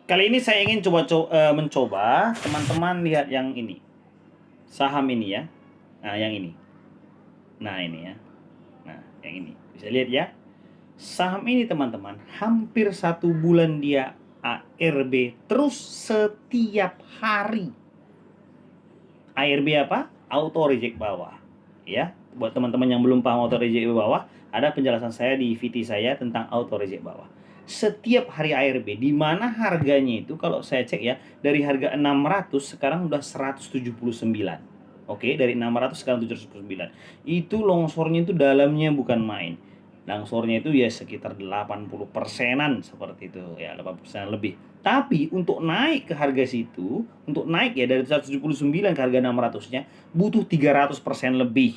Kali ini saya ingin mencoba teman-teman lihat yang ini. Saham ini ya. Nah, yang ini. Nah, ini ya. Nah, yang ini. Bisa lihat ya. Saham ini teman-teman, hampir 1 bulan dia ARB terus setiap hari. ARB apa? Auto reject bawah. Ya, buat teman-teman yang belum paham auto reject bawah, ada penjelasan saya di VT saya tentang auto reject bawah. Setiap hari ARB, di mana harganya itu kalau saya cek ya, dari harga 600 sekarang udah 179. Oke, dari 600 sekarang 779. Itu longsornya itu dalamnya bukan main. Longsornya itu ya sekitar 80%-an seperti itu ya, 80% lebih. Tapi untuk naik ke harga situ, untuk naik ya dari 179 ke harga 600-nya butuh 300% lebih.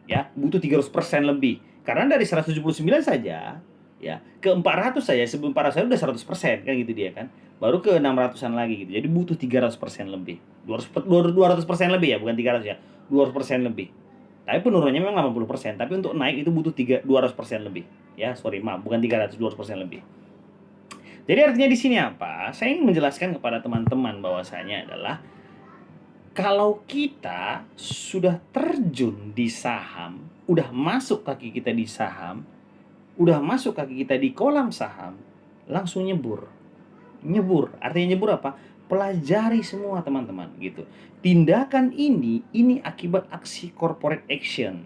Ya, butuh 300% lebih. Karena dari 179 saja ya ke 400 saja, sebelum 400 saja udah 100% kan gitu dia kan. Baru ke 600-an lagi gitu. Jadi butuh 300% lebih. 200% lebih ya, bukan 300 ya. 200% lebih. Tapi penurunannya memang 80%, tapi untuk naik itu butuh 200% lebih. Ya, sorry, maaf, bukan 300, 200% lebih. Jadi artinya di sini apa? Saya ingin menjelaskan kepada teman-teman bahwasanya adalah kalau kita sudah terjun di saham, udah masuk kaki kita di saham, udah masuk kaki kita di kolam saham, langsung nyebur. Nyebur, artinya nyebur apa? Pelajari semua teman-teman gitu. Tindakan ini akibat aksi corporate action,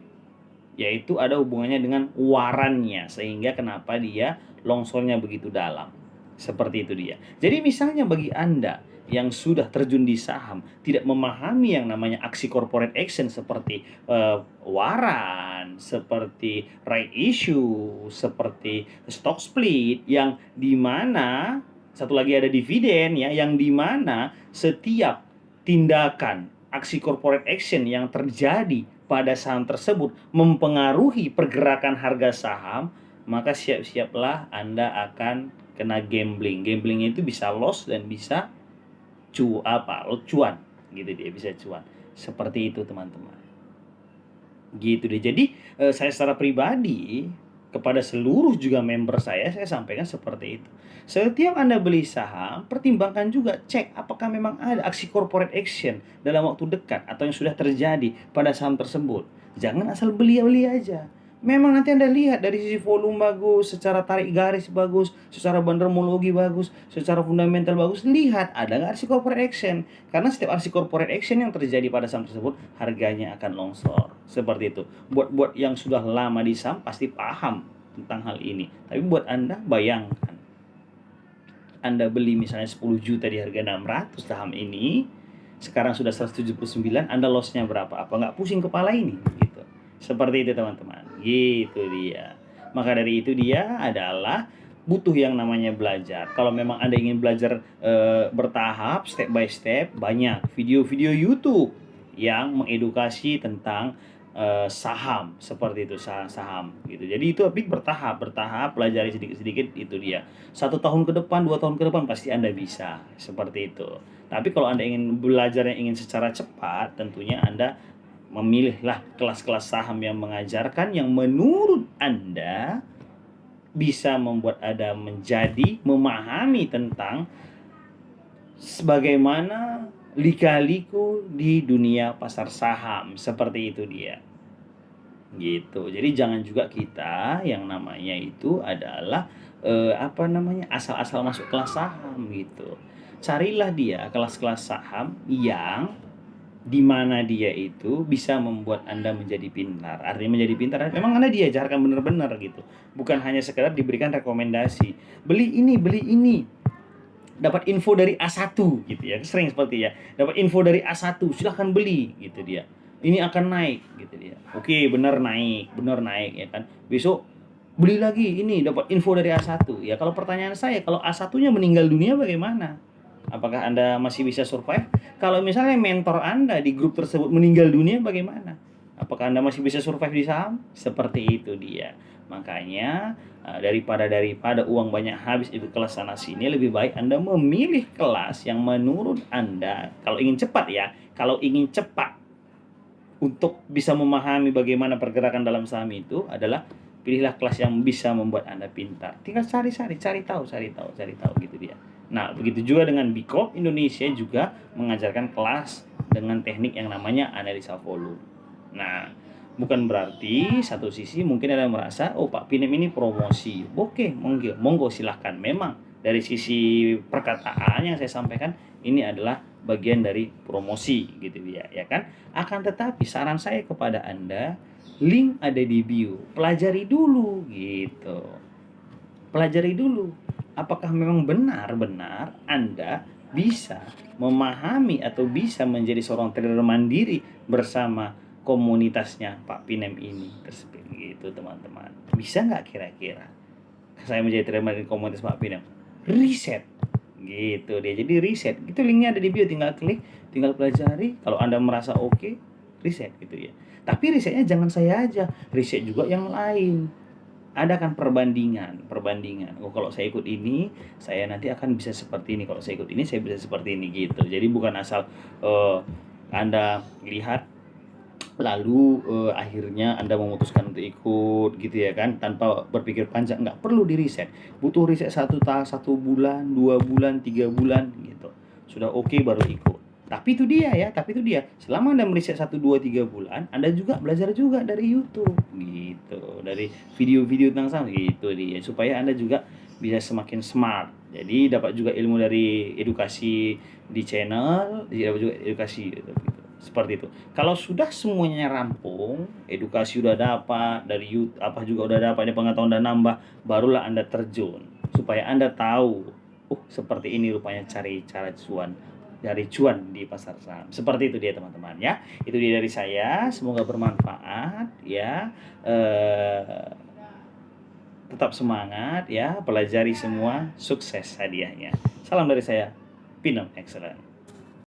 yaitu ada hubungannya dengan warannya, sehingga kenapa dia longsornya begitu dalam. Seperti itu dia. Jadi misalnya bagi Anda yang sudah terjun di saham tidak memahami yang namanya aksi corporate action seperti waran, seperti right issue, seperti stock split, yang dimana satu lagi ada dividen ya, yang dimana setiap tindakan aksi corporate action yang terjadi pada saham tersebut mempengaruhi pergerakan harga saham, maka siap-siaplah Anda akan kena gambling. Gambling itu bisa loss dan bisa cuan gitu, dia bisa cuan. Seperti itu teman-teman. Gitu deh. Jadi saya secara pribadi kepada seluruh juga member saya sampaikan seperti itu. Setiap Anda beli saham, pertimbangkan juga, cek apakah memang ada aksi corporate action dalam waktu dekat atau yang sudah terjadi pada saham tersebut. Jangan asal beli-beli aja. Memang nanti Anda lihat dari sisi volume bagus, secara tarik garis bagus, secara bandermologi bagus, secara fundamental bagus, lihat ada nggak aksi corporate action. Karena setiap aksi corporate action yang terjadi pada saham tersebut, harganya akan longsor. Seperti itu. Buat yang sudah lama di saham pasti paham tentang hal ini. Tapi buat Anda, bayangkan Anda beli misalnya 10 juta di harga 600 saham ini, sekarang sudah 179, Anda lossnya berapa? Apa nggak pusing kepala ini? Gitu. Seperti itu teman-teman. Gitu dia. Maka dari itu dia adalah butuh yang namanya belajar. Kalau memang Anda ingin belajar bertahap, step by step, banyak video-video YouTube yang mengedukasi tentang saham, seperti itu, saham gitu. Jadi itu bertahap pelajari sedikit-sedikit, itu dia. 1 tahun ke depan, 2 tahun ke depan pasti Anda bisa seperti itu. Tapi kalau Anda ingin belajar yang ingin secara cepat, tentunya Anda memilihlah kelas-kelas saham yang mengajarkan yang menurut Anda bisa membuat Anda menjadi memahami tentang sebagaimana lika-liku di dunia pasar saham. Seperti itu dia. Gitu. Jadi jangan juga kita yang namanya itu adalah asal-asal masuk kelas saham gitu. Carilah dia kelas-kelas saham yang dimana dia itu bisa membuat Anda menjadi pintar. Artinya menjadi pintar, memang Anda diajarkan benar-benar gitu. Bukan hanya sekedar diberikan rekomendasi. Beli ini. Dapat info dari A1 gitu ya. Sering seperti ya. Dapat info dari A1, silahkan beli gitu dia. Ini akan naik gitu dia. Oke, benar naik ya kan. Besok beli lagi, ini dapat info dari A1. Ya, kalau pertanyaan saya, kalau A1-nya meninggal dunia bagaimana? Apakah Anda masih bisa survive? Kalau misalnya mentor Anda di grup tersebut meninggal dunia bagaimana? Apakah Anda masih bisa survive di saham? Seperti itu dia. Makanya daripada uang banyak habis ikut kelas sana sini, lebih baik Anda memilih kelas yang menurut Anda, kalau ingin cepat untuk bisa memahami bagaimana pergerakan dalam saham itu, adalah pilihlah kelas yang bisa membuat Anda pintar. Tinggal cari tahu gitu dia. Nah, begitu juga dengan Bicop Indonesia juga mengajarkan kelas dengan teknik yang namanya analisa volume. Nah, bukan berarti satu sisi mungkin ada yang merasa, oh Pak Pinem ini promosi. Oke, monggo silahkan. Memang dari sisi perkataan yang saya sampaikan ini adalah bagian dari promosi gitu ya kan. Akan tetapi saran saya kepada Anda, link ada di bio. Pelajari dulu gitu. Pelajari dulu. Apakah memang benar-benar Anda bisa memahami atau bisa menjadi seorang trader mandiri bersama komunitasnya Pak Pinem ini tersebut gitu teman-teman. Bisa nggak kira-kira saya menjadi trader mandiri komunitas Pak Pinem? Riset gitu dia. Jadi riset itu linknya ada di bio, tinggal klik, tinggal pelajari. Kalau Anda merasa oke, riset gitu ya. Tapi risetnya jangan saya aja, riset juga yang lain. Ada kan perbandingan. Oh, kalau saya ikut ini, saya nanti akan bisa seperti ini. Kalau saya ikut ini, saya bisa seperti ini gitu. Jadi bukan asal Anda lihat lalu akhirnya Anda memutuskan untuk ikut gitu ya kan, tanpa berpikir panjang. Nggak perlu di riset. Butuh riset satu bulan, 2 bulan, 3 bulan gitu. Sudah oke baru ikut. Tapi itu dia. Selama Anda meriset 1, 2, 3 bulan, Anda juga belajar juga dari YouTube gitu, dari video-video tentang saham gitu dia, supaya Anda juga bisa semakin smart. Jadi dapat juga ilmu dari edukasi di channel, dapat juga edukasi gitu. Seperti itu. Kalau sudah semuanya rampung, edukasi udah dapat dari YouTube, apa juga udah dapat, pengetahuan udah nambah, barulah Anda terjun supaya Anda tahu, seperti ini rupanya cari cara cuan di pasar saham. Seperti itu dia teman-teman ya. Itu dia dari saya, semoga bermanfaat ya. Tetap semangat ya, pelajari semua, sukses hadiahnya. Salam dari saya, Pinem Excellent.